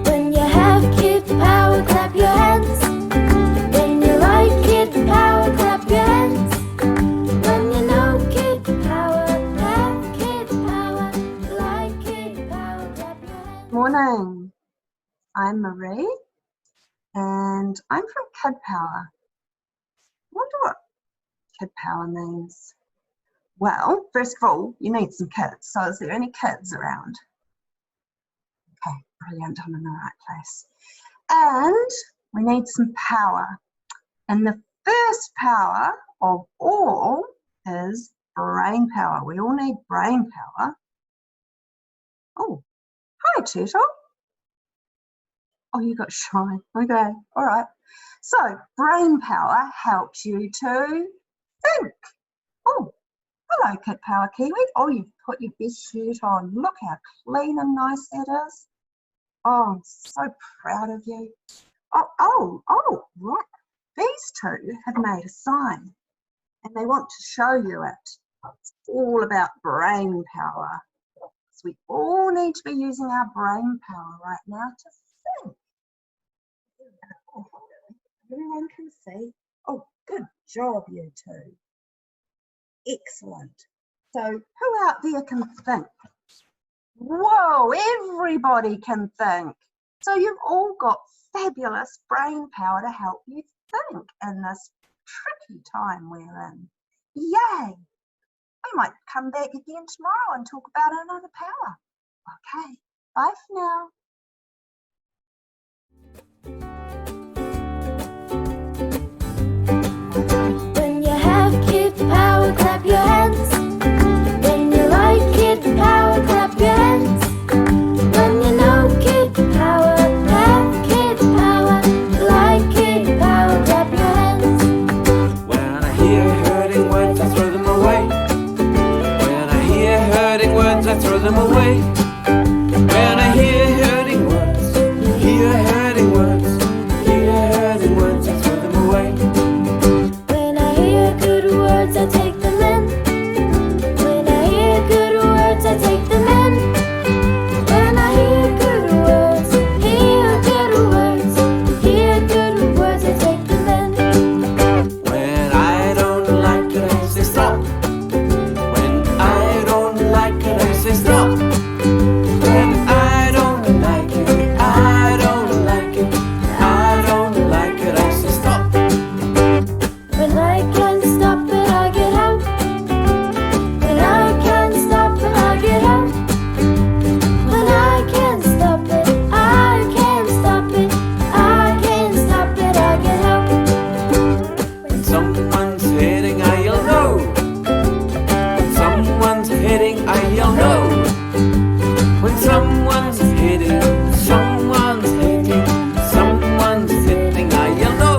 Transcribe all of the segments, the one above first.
When you have Kidpower, clap your hands. When you like Kidpower, clap your hands. When you know Kidpower, have Kidpower, like Kidpower, clap your hands. Morning, I'm Maree and I'm from Kidpower. I wonder what Kidpower means. Well, first of all, you need some kids. So is there any kids around? Okay, brilliant, I'm in the right place. And we need some power. And the first power of all is brain power. We all need brain power. Oh, hi, Turtle. Oh, you got shy. Okay, all right. So, brain power helps you to think. Oh, hello, Kidpower Kiwi. Oh, you've put your best shirt on. Look how clean and nice that is. Oh, I'm so proud of you. Oh, right. These two have made a sign and they want to show you it. It's all about brain power. So we all need to be using our brain power right now to think. Everyone can see. Oh, good job, you two. Excellent. So who out there can think? Whoa, everybody can think. So you've all got fabulous brain power to help you think in this tricky time we're in. Yay! We might come back again tomorrow and talk about another power. Okay, bye for now. When you have Kidpower, clap your hands. When you like Kidpower, clap your hands. When you know Kidpower, have Kidpower, like Kidpower, clap your hands. When I hear hurting words, I throw them away. When I hear hurting words, I throw them away. When I hear hurting words, hear hurting words, I throw them away. When I hear good words, I take them in. When I hear good words, I take them in. When I hear good words, hear good words, I take them in. When I don't like it, I say stop. When I don't like it, I say stop. When I don't like it, I don't like it, I don't like it, I say stop. When I can't stop it, I get out. When I can't stop it, I get out. When I can't stop it, I can't stop it, I can't stop it, I get out. When someone's hitting, I yell no. When someone's hitting, I yell no. When someone's hitting, someone's hitting, someone's hitting, I yell no.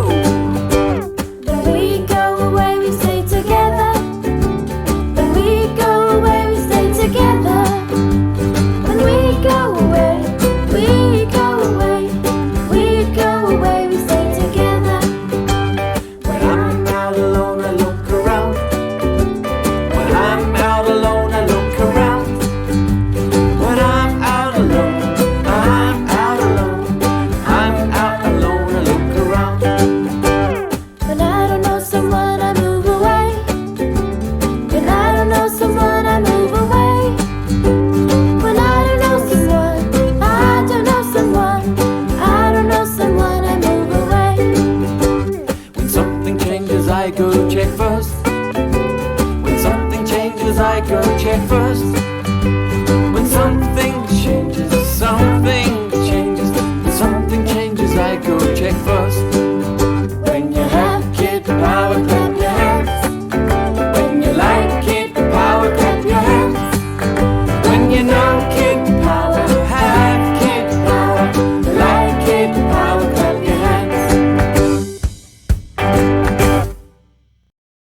When we go away, we stay together. When we go away, we stay together. When we go away, we go away, we go away, we stay together. When I'm out alone, I look around. When I'm out alone, I look around. When I'm out alone, I'm out alone, I'm out alone, I look around. When I don't know someone, I move away. When I don't know someone, I move away. When I don't know someone, I don't know someone, I don't know someone, I move away. When something changes, I go check first. When something changes, I go check first.